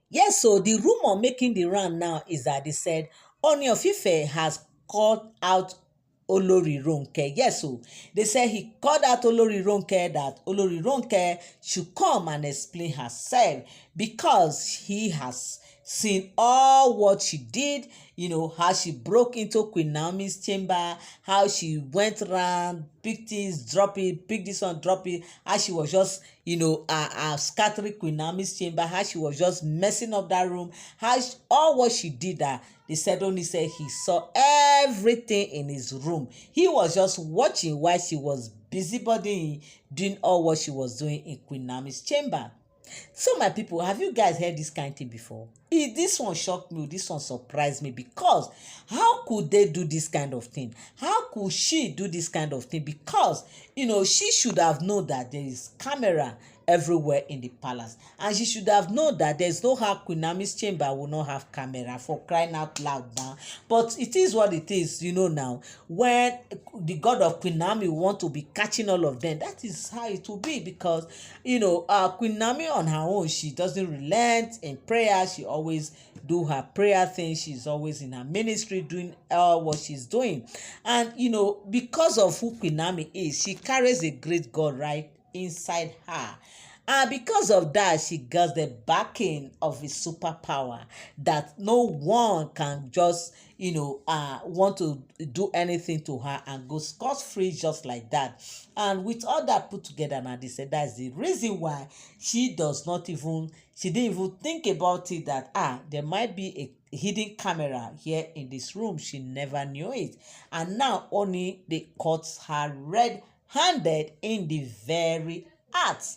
Yes, so the rumor making the round now is that they said Ooni of Ife has called out Olori Ronke. Yes, so they said he called out Olori Ronke that Olori Ronke should come and explain herself because he has seen all what she did, how she broke into Queen Naomi's chamber, how she went around, pick things, drop it, pick this one, drop it, how she was just, scattering Queen Naomi's chamber, how she was just messing up that room, all what she did that they said only said he saw everything in his room. He was just watching while she was busybody doing all what she was doing in Queen Naomi's chamber. So my people, have you guys heard this kind of thing before? This one shocked me, this one surprised me because how could they do this kind of thing? How could she do this kind of thing? Because, she should have known that there is camera everywhere in the palace, and she should have known that there's no how Queen Naomi's chamber will not have camera, for crying out loud now. But it is what it is, now. When the god of Queen Naomi want to be catching all of them, that is how it will be because, Queen Naomi on her own, she doesn't relent in prayer. She always do her prayer thing. She's always in her ministry doing what she's doing. And, because of who Queen Naomi is, she carries a great God right inside her. And because of that, she got the backing of a superpower that no one can just, want to do anything to her and go scot-free just like that. And with all that put together, now they said that's the reason why she didn't even think about it that, there might be a hidden camera here in this room. She never knew it. And now only they caught her red-handed in the very act.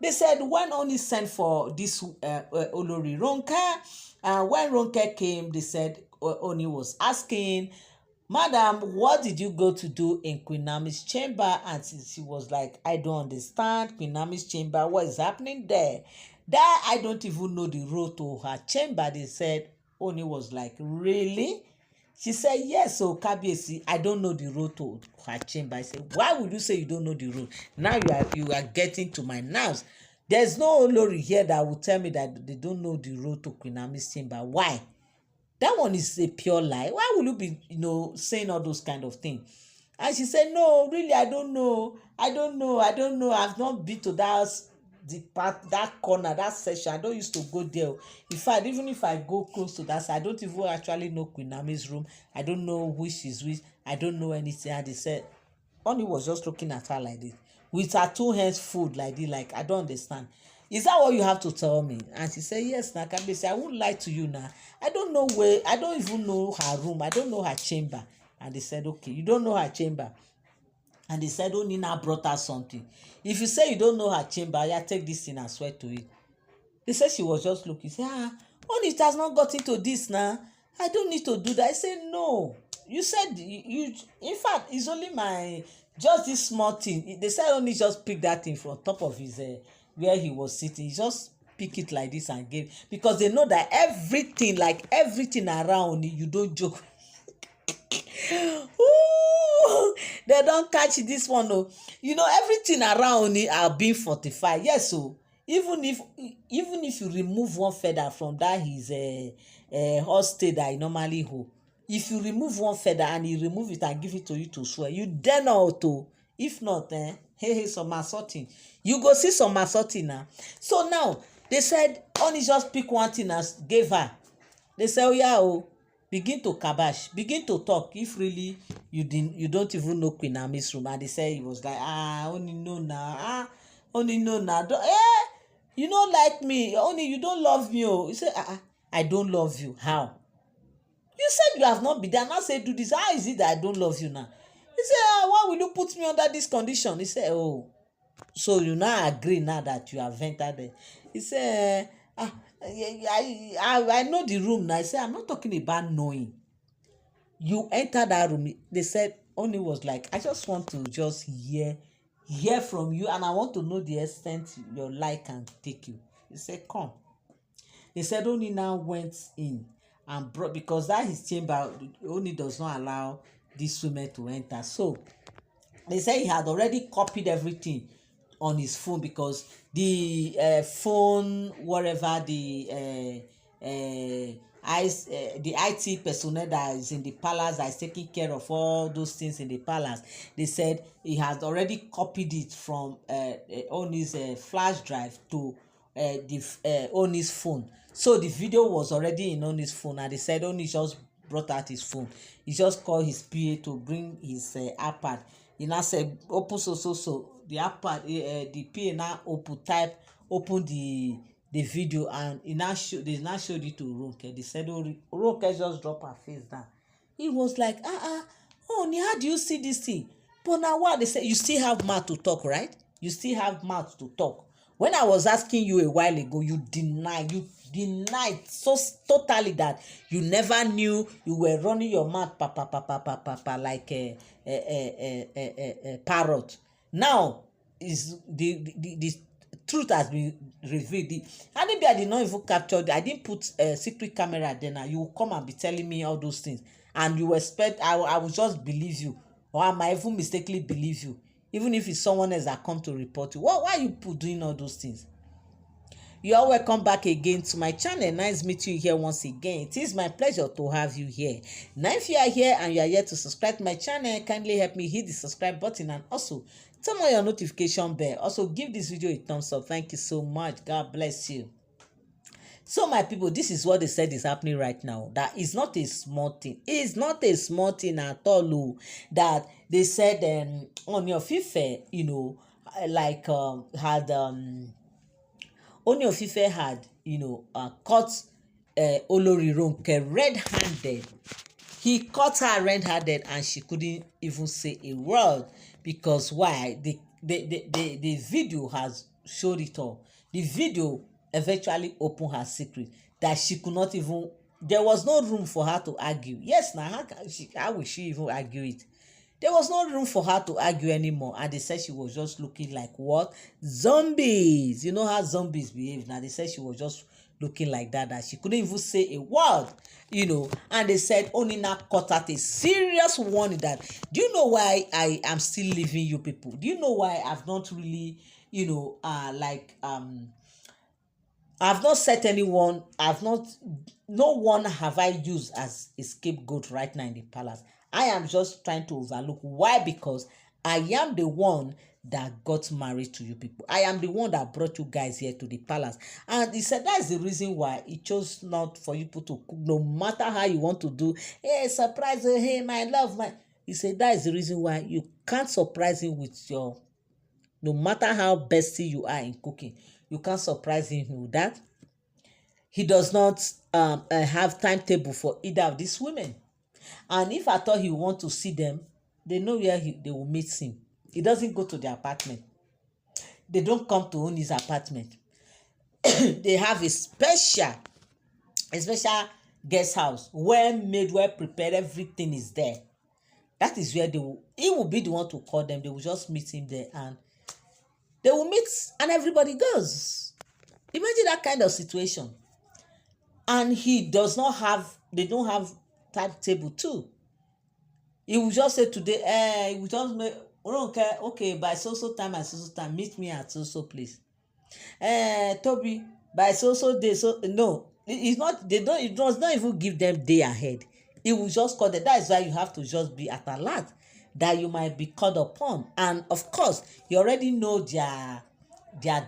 They said when only sent for this Olori Ronke, and when Ronke came, they said Oni was asking, Madam, what did you go to do in Queen Naomi's chamber? And she was like, I don't understand. Queen Naomi's chamber, what is happening there? That I don't even know the road to her chamber. They said, Oni was like, really? She said, yes, so Kabiyesi, I don't know the road to her chamber. I said, why would you say you don't know the road? Now you are getting to my nerves. There's no Olori here that will tell me that they don't know the road to Queen Naomi's chamber. Why? That one is a pure lie. Why will you be, saying all those kind of things? And she said, no, really, I don't know. I've not been to the part, that corner, that section. I don't used to go there. In fact, even if I go close to that side, I don't even actually know Queen Naomi's room. I don't know which is which. I don't know anything. And they said, Oni was just looking at her like this, with her two hands full like this, like, I don't understand. Is that what you have to tell me? And she said, yes, Nakabesi, I won't lie to you now. I don't know where, I don't even know her room. I don't know her chamber. And they said, okay, you don't know her chamber. And they said, oh, Nina brought her something. If you say you don't know her chamber, yeah, take this thing and swear to it. They said she was just looking. Say, only it has not got into this now. I don't need to do that. I said, no. You said you in fact, it's only just this small thing. They said only just pick that thing from top of his where he was sitting. He just pick it like this and gave, because they know that everything, like everything around you don't joke. Ooh, they don't catch this one. Oh, everything around it are being fortified. Yes, so even if you remove one feather from that his hostage that he normally hold, if you remove one feather and he remove it and give it to you to swear, you dare not to. If not, hey, some assaulting. You go see some assaulting now. So now they said only just pick one thing and gave her. They say, oh yeah, oh, begin to kabash, begin to talk. If really you don't even know Queen Naomi's room. And they say he was like, only know now, only know now. You don't like me, only you don't love me. Oh, you say, I don't love you. How? You said you have not been there. Now say do this. How is it that I don't love you now? He said, why will you put me under this condition? He said, oh, so you now agree now that you have entered there. He said, I know the room now. I said, I'm not talking about knowing. You enter that room. They said, only was like, I just want to just hear from you, and I want to know the extent your life can take you. He said, come. They said only now went in and brought, because that his chamber only does not allow these women to enter. So they say he had already copied everything on his phone, because the phone, whatever the IT personnel that is in the palace, that is taking care of all those things in the palace, they said he has already copied it from Ooni's flash drive to the Ooni's phone. So the video was already in Ooni's phone, and they said Ooni just brought out his phone. He just called his PA to bring his iPad. He now said open so the iPad, the PA now open the video, and they now showed it to Ronke. They said, oh, Ronke just dropped her face down. He was like, Ooni, how do you see this thing? But now what they say, you still have mouth to talk, right? You still have mouth to talk. When I was asking you a while ago, you denied so totally that you never knew. You were running your mouth pa like a parrot. Now is the truth has been revealed. And maybe I did not even capture. I didn't put a secret camera there. Now you will come and be telling me all those things, and you expect I will just believe you, or I might even mistakenly believe you, even if it's someone else that come to report you. Why are you doing all those things? You are welcome back again to my channel. Nice meeting you here once again. It is my pleasure to have you here. Now, if you are here and you are here to subscribe to my channel, kindly help me hit the subscribe button and also turn on your notification bell. Also, give this video a thumbs up. Thank you so much. God bless you. So, my people, this is what they said is happening right now. That is not a small thing. It's not a small thing at all. That they said on your Ife, you know, like had Ooni of Ife had, caught Olori Ronke red-handed. He caught her red-handed, and she couldn't even say a word, because why? The video has showed it all. The video eventually opened her secret, that she could not even. There was no room for her to argue. Yes, now how will she even argue it? There was no room for her to argue anymore, and they said she was just looking like what? Zombies. You know how zombies behave. Now they said she was just looking like that she couldn't even say a word, and they said Ooni now cut out a serious warning that, do you know why I am still leaving you people? Do you know why I've not really, I've not set anyone, no one have I used as a scapegoat right now in the palace. I am just trying to overlook. Why? Because I am the one that got married to you people. I am the one that brought you guys here to the palace. And he said that's the reason why he chose not for you people to cook, no matter how you want to do. Hey, surprise, hey, my love, my. He said that is the reason why you can't surprise him with your, no matter how bestie you are in cooking, you can't surprise him with that. He does not have timetable for either of these women. And if I thought he want to see them, they know where they will meet him. He doesn't go to the apartment. They don't come to Ooni's apartment. They have a special guest house, well made, well prepared, everything is there. That is where he will be the one to call them. They will just meet him there, and they will meet, and everybody goes. Imagine that kind of situation. And they don't have timetable too. He will just say today, he will just make, okay, by so time and so time, meet me at so place. Toby, by so day, so no, it's not. It does not even give them day ahead. It will just call them. That is why you have to just be at alert that you might be called upon. And of course, you already know their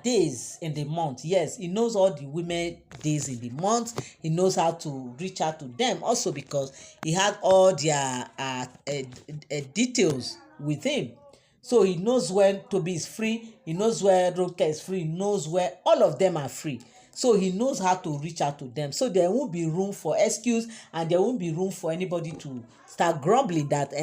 days in the month. Yes, he knows all the women days in the month. He knows how to reach out to them also, because he had all their details with him. So he knows when Toby is free, he knows where Ronke is free, he knows where all of them are free. So he knows how to reach out to them. So there won't be room for excuse, and there won't be room for anybody to start grumbling that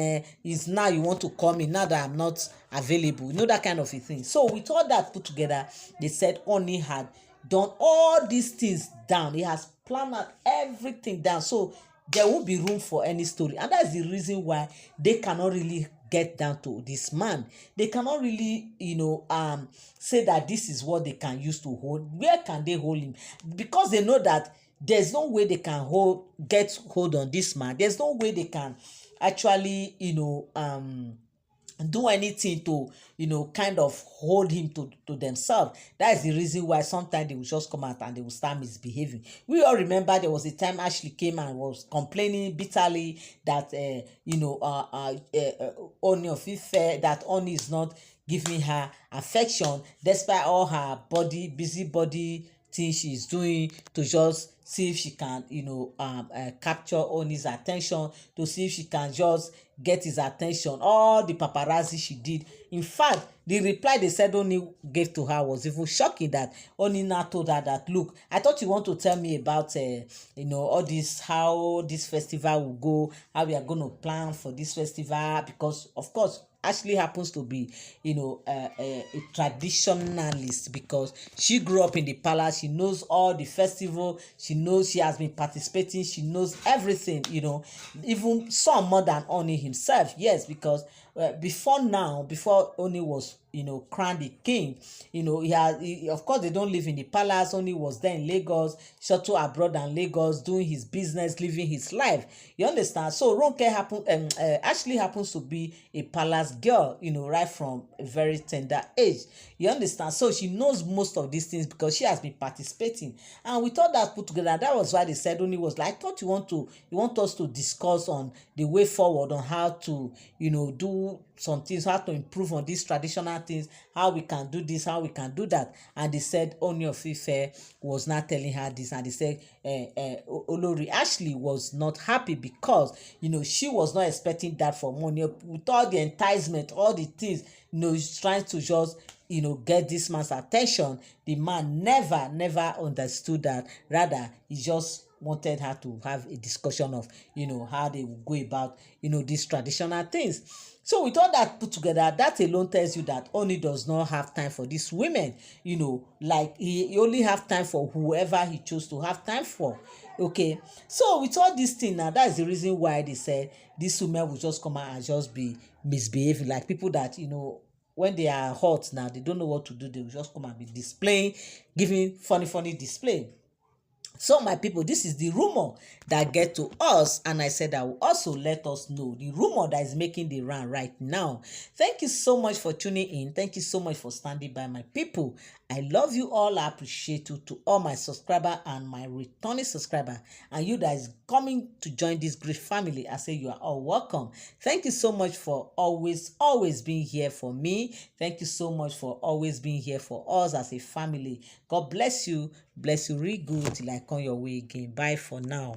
is now you want to call me now that I'm not available. You know, that kind of a thing. So with all that put together, they said Ooni had done all these things down. He has planned out everything down. So there won't be room for any story. And that's the reason why they cannot really get down to this man. They cannot really, say that this is what they can use to hold. Where can they hold him? Because they know that there's no way they can get hold on this man. There's no way they can actually, do anything to kind of hold him to themselves. That is the reason why sometimes they will just come out and they will start misbehaving. We all remember there was a time Ashley came and was complaining bitterly that Ooni of Ife, that Ooni is not giving her affection despite all her busybody thing she's doing to just see if she can capture Oni's attention, to see if she can just get his attention. All the paparazzi she did. In fact, the reply they said Oni gave to her was even shocking, that Oni now told her that, look, I thought you want to tell me about all this, how this festival will go, how we are going to plan for this festival, because of course Ashley happens to be, a traditionalist, because she grew up in the palace. She knows all the festival. She knows, she has been participating. She knows everything, even some more than Oni himself. Yes, because before Oni was, crowned the king, of course they don't live in the palace. Oni was there in Lagos, shuttle abroad and Lagos, doing his business, living his life. You understand? So Ashley happens to be a palace girl, right from a very tender age. You understand? So she knows most of these things because she has been participating. And with all that put together, that was why they said Oni was like, I thought you want us to discuss on the way forward, on how to, do some things, how to improve on these traditional things, how we can do this, how we can do that. And they said Ooni of Ife was not telling her this, and they said Olori Ashley was not happy because she was not expecting that from Ooni, with all the enticement, all the things, he's trying to just get this man's attention. The man never understood that. Rather, he just wanted her to have a discussion of how they will go about these traditional things. So with all that put together, that alone tells you that Oni does not have time for these women. Like he only have time for whoever he chose to have time for. Okay, so with all this thing now, that's the reason why they said these women will just come out and just be misbehaving, like people that when they are hot now, they don't know what to do. They will just come and be displaying, giving funny display. So my people, this is the rumor that get to us, and I said I will also let us know the rumor that is making the round right now. Thank you so much for tuning in. Thank you so much for standing by, my people. I love you all. I appreciate you, to all my subscriber and my returning subscriber, and you that is coming to join this great family. I say you are all welcome. Thank you so much for always being here for me. Thank you so much for always being here for us as a family. God bless you. Bless you real good till I come your way again. Bye for now.